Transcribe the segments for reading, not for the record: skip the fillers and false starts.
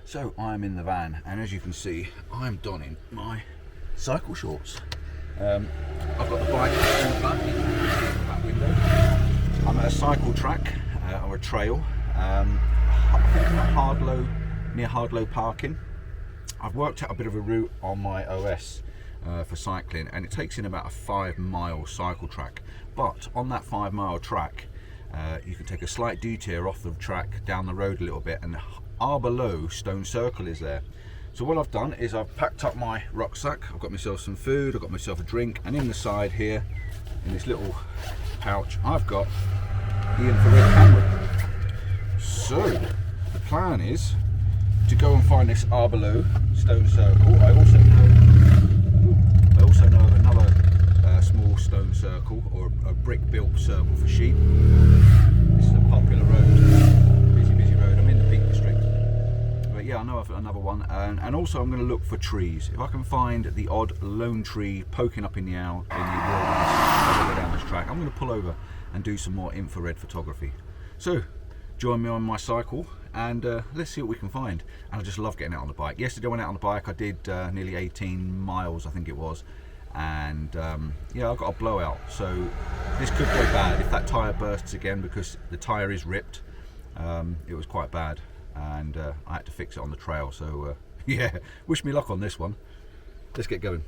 So I'm in the van, and as you can see, I'm donning my cycle shorts. I've got the bike in the back window. I'm at a cycle track or a trail, near Hardlow parking. I've worked out a bit of a route on my OS for cycling, and it takes in about a 5-mile cycle track. But on that 5-mile track, you can take a slight detour off the track down the road a little bit, and Arbor Stone Circle is there. So what I've done is I've packed up my rucksack, I've got myself some food, I've got myself a drink, and in the side here, in this little pouch, I've got the infrared camera. So the plan is to go and find this Arbor Stone Circle. I also know of another small stone circle, or a brick built circle for sheep. This is a popular road, busy road. I'm in the Peak District. But yeah, I know of another one, and also I'm going to look for trees. If I can find the odd lone tree poking up in the wilderness as I go down this track, I'm going to pull over and do some more infrared photography. So join me on my cycle, and let's see what we can find. And I just love getting out on the bike. Yesterday I went out on the bike, I did nearly 18 miles I think it was, and yeah, I got a blowout, so this could go bad if that tyre bursts again, because the tyre is ripped. It was quite bad, and I had to fix it on the trail. So yeah, wish me luck on this one. Let's get going.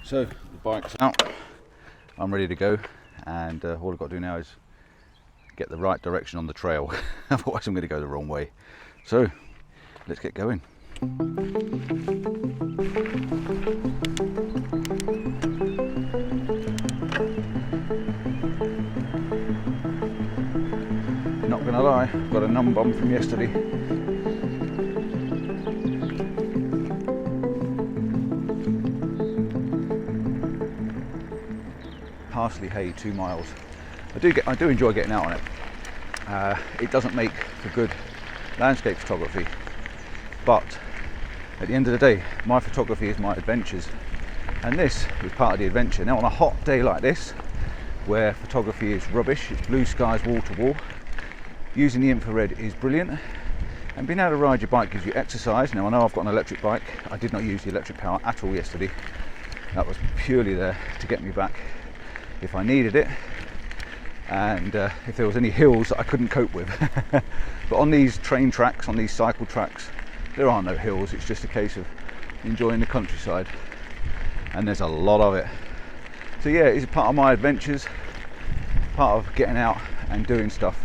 So the bike's out, I'm ready to go, and all I've got to do now is get the right direction on the trail. Otherwise I'm going to go the wrong way. So let's get going. Not gonna lie, got a numb bum from yesterday. Parsley Hay, 2 miles. I do enjoy getting out on it. It doesn't make for good landscape photography, but at the end of the day, my photography is my adventures, and this is part of the adventure. Now on a hot day like this, where photography is rubbish, it's blue skies wall to wall, using the infrared is brilliant, and being able to ride your bike gives you exercise. Now I know I've got an electric bike. I did not use the electric power at all yesterday. That was purely there to get me back if I needed it, and if there was any hills that I couldn't cope with. But on these train tracks, on these cycle tracks, there are no hills. It's just a case of enjoying the countryside, and there's a lot of it. So yeah, it's part of my adventures, part of getting out and doing stuff.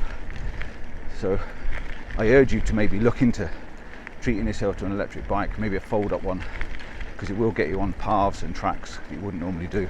So I urge you to maybe look into treating yourself to an electric bike, maybe a fold-up one, because it will get you on paths and tracks you wouldn't normally do.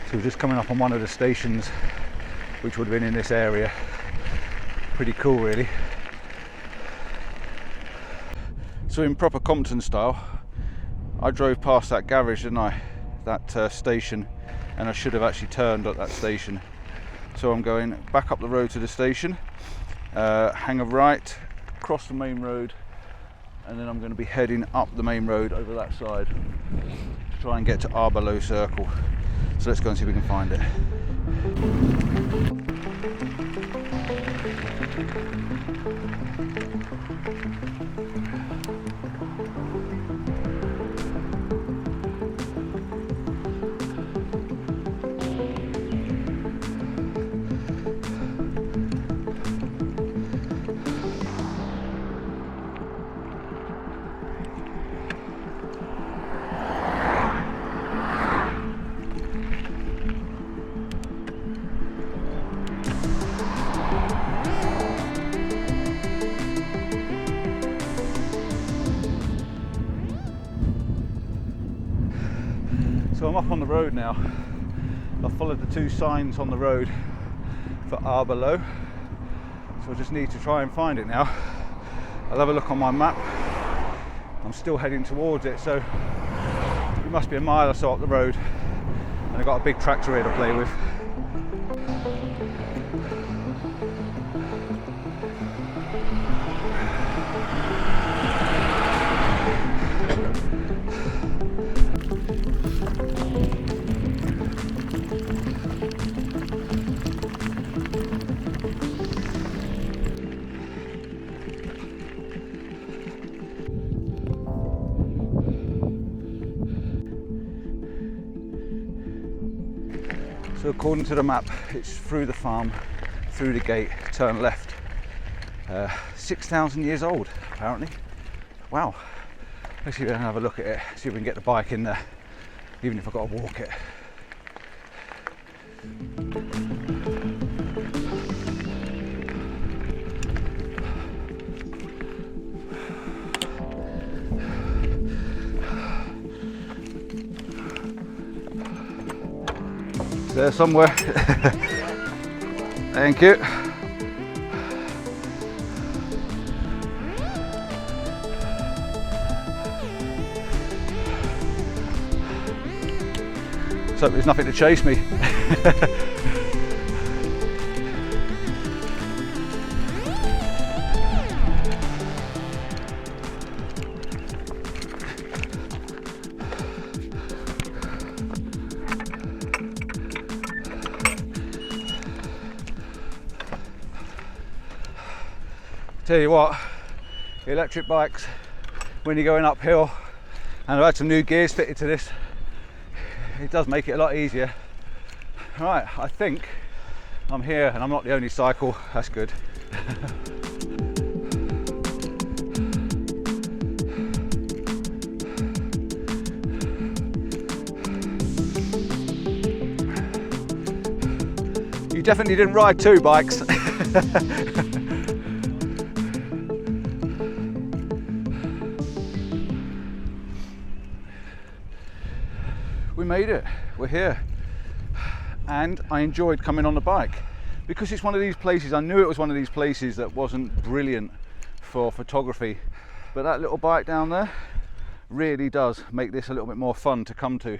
So we're just coming up on one of the stations, which would have been in this area. Pretty cool really. So in proper Compton style, I drove past that garage, didn't I? That station, and I should have actually turned at that station. So I'm going back up the road to the station, hang a right, cross the main road, and then I'm going to be heading up the main road over that side to try and get to Arbor Circle. So let's go and see if we can find it. So I'm up on the road now. I've followed the 2 signs on the road for Arbor, so I just need to try and find it now. I'll have a look on my map. I'm still heading towards it, so it must be a mile or so up the road, and I've got a big tractor here to play with. So according to the map, it's through the farm, through the gate, turn left. 6,000 years old, apparently. Wow. Let's see if we can have a look at it, see if we can get the bike in there, even if I've got to walk it. There somewhere. Thank you. So there's nothing to chase me. Tell you what, electric bikes, when you're going uphill, and I've had some new gears fitted to this, it does make it a lot easier. Right, I think I'm here and I'm not the only cycle, that's good. You definitely didn't ride 2 bikes. We made it, we're here, and I enjoyed coming on the bike because it's one of these places. I knew it was one of these places that wasn't brilliant for photography, but that little bike down there really does make this a little bit more fun to come to.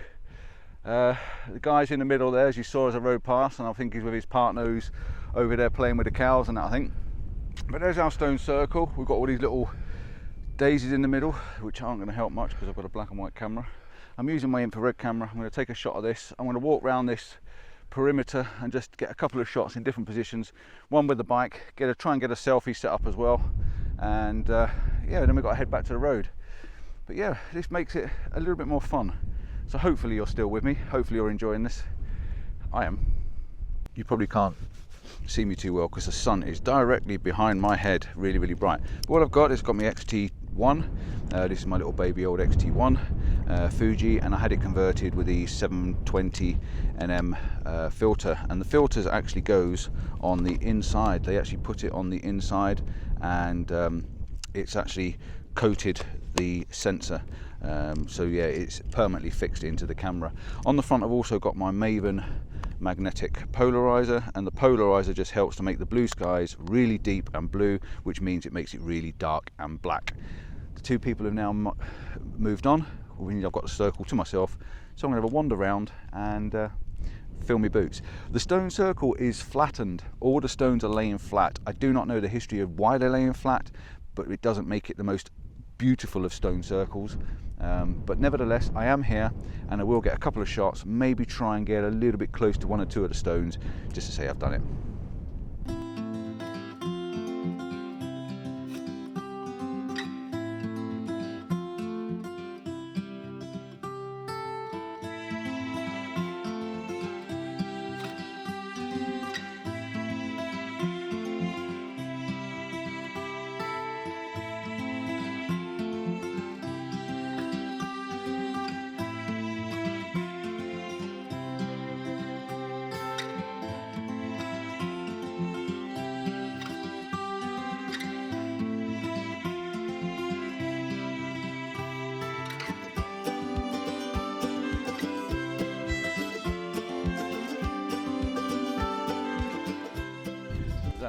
The guy's in the middle there, as you saw as I rode past, and I think he's with his partner who's over there playing with the cows and that, I think. But there's our stone circle. We've got all these little daisies in the middle, which aren't going to help much because I've got a black and white camera. I'm using my infrared camera. I'm going to take a shot of this. I'm going to walk around this perimeter and just get a couple of shots in different positions. One with the bike, try and get a selfie set up as well. And yeah, then we've got to head back to the road. But yeah, this makes it a little bit more fun. So hopefully you're still with me. Hopefully you're enjoying this. I am. You probably can't see me too well because the sun is directly behind my head, really, really bright. But what I've got is got my XT1. This is my little baby old XT1 Fuji, and I had it converted with the 720 NM filter, and the filters actually goes on the inside. They actually put it on the inside, and it's actually coated the sensor, so yeah, it's permanently fixed into the camera. On the front I've also got my Maven magnetic polarizer, and the polarizer just helps to make the blue skies really deep and blue, which means it makes it really dark and black. The 2 people have now moved on. I've got the circle to myself, so I'm going to have a wander around and fill my boots. The stone circle is flattened. All the stones are laying flat. I do not know the history of why they're laying flat, but it doesn't make it the most beautiful of stone circles. But nevertheless, I am here and I will get a couple of shots, maybe try and get a little bit close to 1 or 2 of the stones just to say I've done it.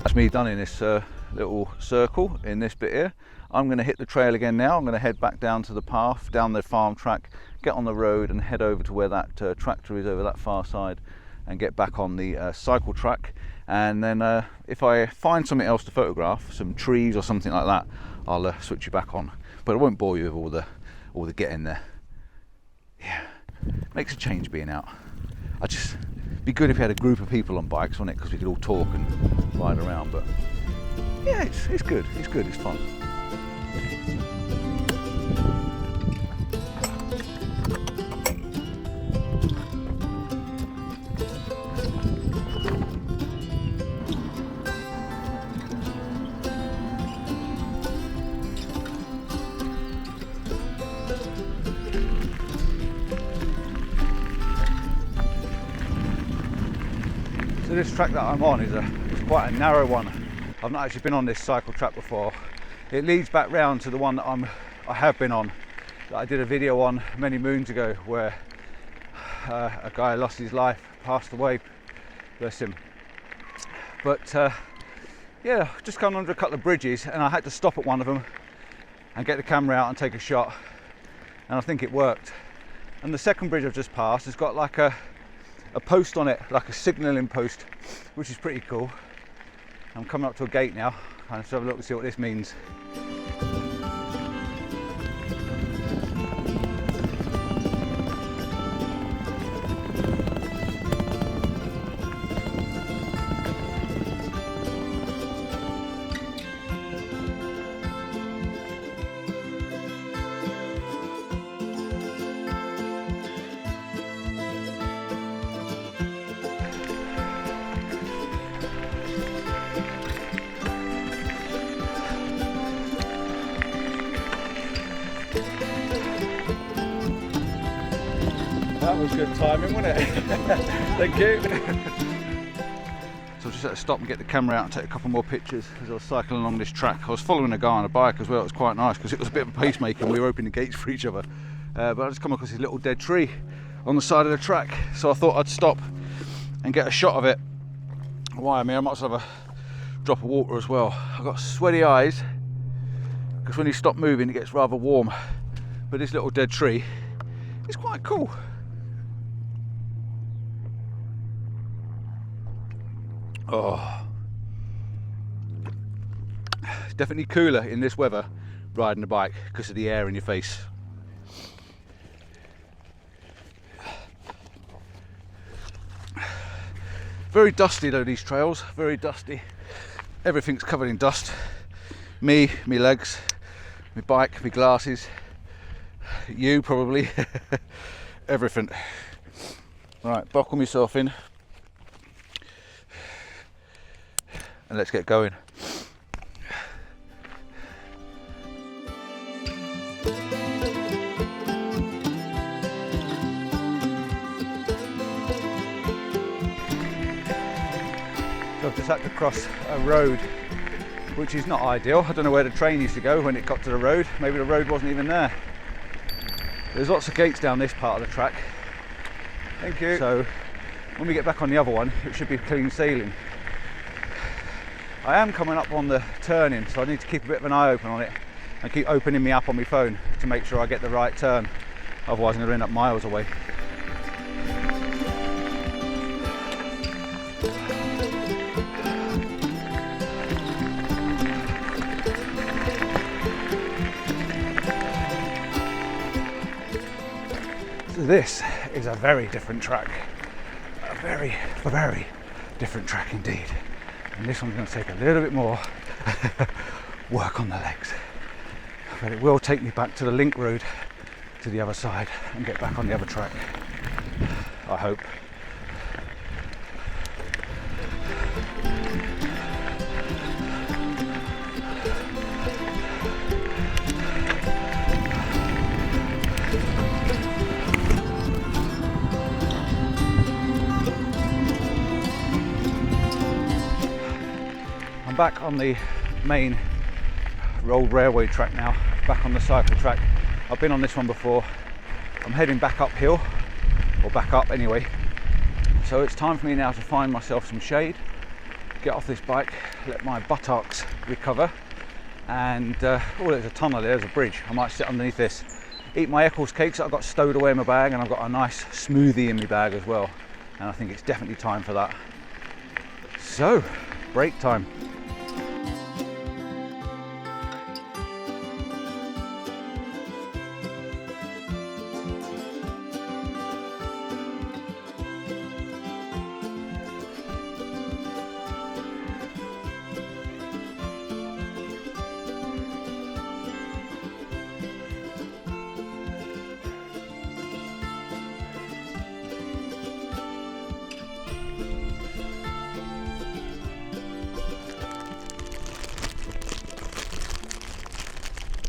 that's me done in this little circle in this bit here. I'm going to hit the trail again now. I'm going to head back down to the path, down the farm track, get on the road and head over to where that tractor is over that far side, and get back on the cycle track. And then if I find something else to photograph, some trees or something like that, I'll switch you back on. But I won't bore you with all the getting there. Yeah, makes a change being out. It'd be good if we had a group of people on bikes, wouldn't it? Because we could all talk and ride around. But yeah, it's good. It's good. It's fun. So this track that I'm on is quite a narrow one. I've not actually been on this cycle track before. It leads back round to the one that I have been on, that I did a video on many moons ago, where a guy lost his life, passed away, bless him. But yeah, just come under a couple of bridges, and I had to stop at one of them and get the camera out and take a shot, and I think it worked. And the second bridge I've just passed has got like a post on it, like a signalling post, which is pretty cool. I'm coming up to a gate now. Let's have a look and see what this means. That was good timing, wasn't it? Thank you. So I just had to stop and get the camera out and take a couple more pictures as I was cycling along this track. I was following a guy on a bike as well. It was quite nice because it was a bit of a pacemaker and we were opening the gates for each other. But I just come across this little dead tree on the side of the track, so I thought I'd stop and get a shot of it. Why? I mean, I might as well have a drop of water as well. I've got sweaty eyes because when you stop moving it gets rather warm. But this little dead tree is quite cool. Oh, it's definitely cooler in this weather riding a bike because of the air in your face. Very dusty though, these trails, very dusty. Everything's covered in dust. Me, my legs, my bike, my glasses, you probably, everything. Right, buckle myself in. And let's get going. So I've just had to cross a road which is not ideal. I don't know where the train used to go when it got to the road. Maybe the road wasn't even there. There's lots of gates down this part of the track. Thank you. So when we get back on the other one, it should be clean sailing. I am coming up on the turning, so I need to keep a bit of an eye open on it and keep opening me up on my phone to make sure I get the right turn. Otherwise I'm going to end up miles away. So this is a very different track. A very, very different track indeed. And this one's going to take a little bit more work on the legs. But it will take me back to the link road to the other side and get back on the other track. I hope. Back on the main road railway track now, back on the cycle track. I've been on this one before. I'm heading back uphill, or back up anyway. So it's time for me now to find myself some shade get off this bike, let my buttocks recover, and oh, there's a tunnel there, there's a bridge. I might sit underneath this, eat my Eccles cakes that I've got stowed away in my bag, and I've got a nice smoothie in my bag as well, and I think it's definitely time for that. So, break time.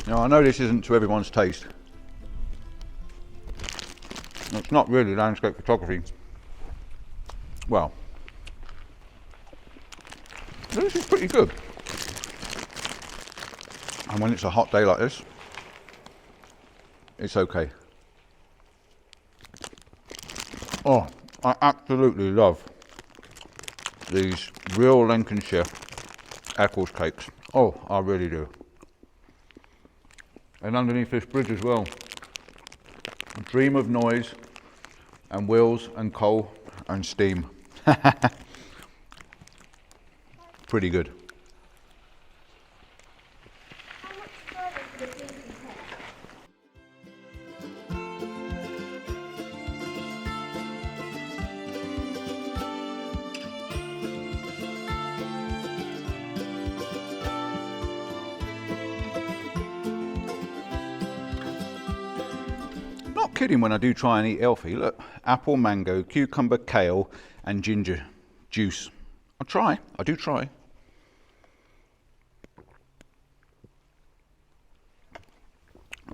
Now I know this isn't to everyone's taste. It's not really landscape photography. Well, this is pretty good. And when it's a hot day like this, it's okay. Oh, I absolutely love these real Lancashire Eccles cakes. Oh, I really do. And underneath this bridge as well, a dream of noise and wheels and coal and steam. Pretty good. How much further could it be from here? Not kidding when I do try and eat healthy. Look, apple, mango, cucumber, kale and ginger juice. I do try.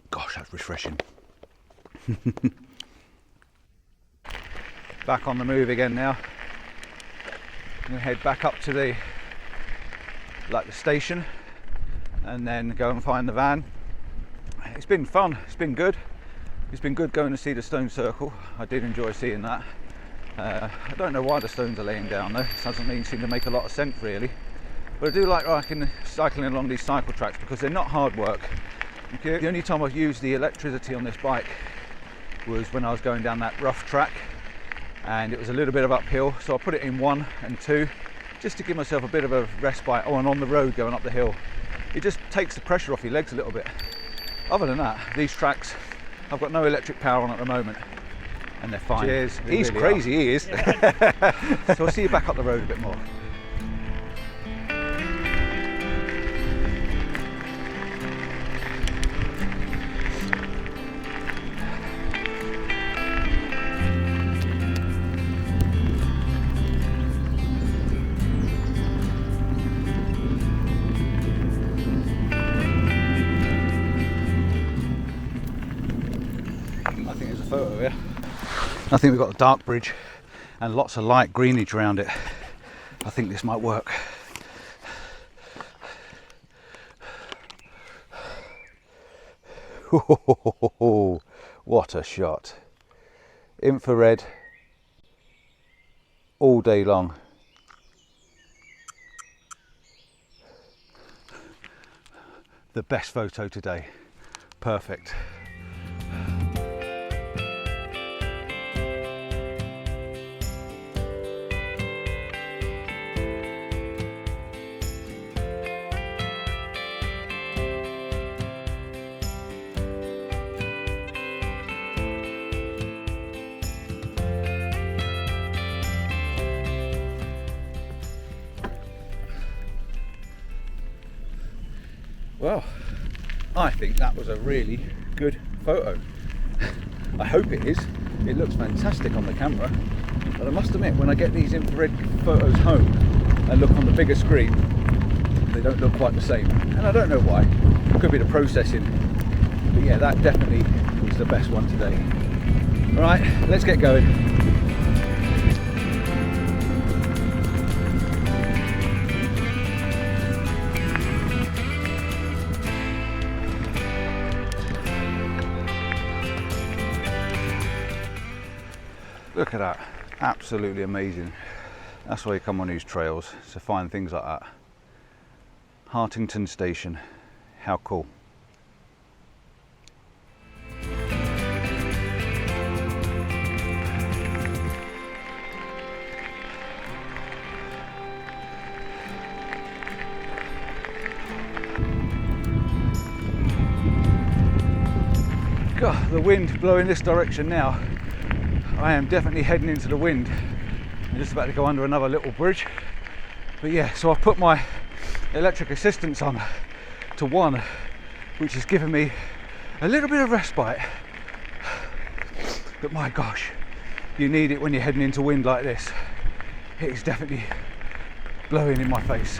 Gosh, that's refreshing. Back on the move again now. I'm going to head back up to the station and then go and find the van. It's been fun, it's been good. It's been good going to see the stone circle. I did enjoy seeing that. I don't know why the stones are laying down though. It doesn't seem to make a lot of sense really. But I do like cycling along these cycle tracks because they're not hard work. Okay. The only time I've used the electricity on this bike was when I was going down that rough track and it was a little bit of uphill, so I put it in 1 and 2 just to give myself a bit of a respite. Oh, and on the road going up the hill, it just takes the pressure off your legs a little bit. Other than that, these tracks I've got no electric power on at the moment and they're fine. Cheers. He's really crazy, he is. So I'll see you back up the road a bit more. Photo here. I think we've got a dark bridge and lots of light greenage around it. I think this might work. What a shot. Infrared all day long. The best photo today. Perfect. Well, I think that was a really good photo. I hope it is. It looks fantastic on the camera. But I must admit, when I get these infrared photos home and look on the bigger screen, they don't look quite the same. And I don't know why. It could be the processing. But yeah, that definitely was the best one today. All right, let's get going. Look at that, absolutely amazing. That's why you come on these trails, to find things like that. Hartington Station, how cool. God, the wind blowing this direction now. I am definitely heading into the wind. I'm just about to go under another little bridge. But yeah, so I've put my electric assistance on to 1, which has given me a little bit of respite. But my gosh, you need it when you're heading into wind like this. It is definitely blowing in my face.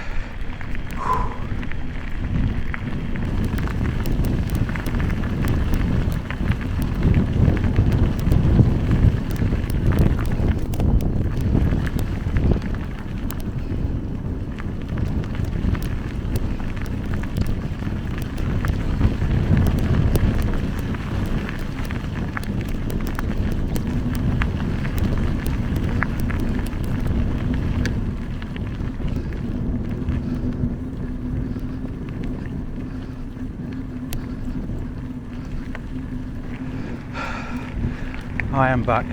I am back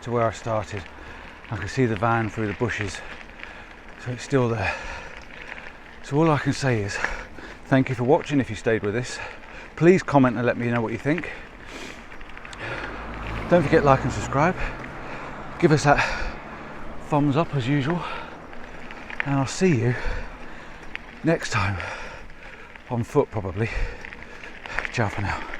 to where I started. I can see the van through the bushes, so it's still there. So all I can say is thank you for watching. If you stayed with this, please comment and let me know what you think. Don't forget, like and subscribe. Give us that thumbs up as usual, and I'll see you next time on foot, probably. Ciao for now.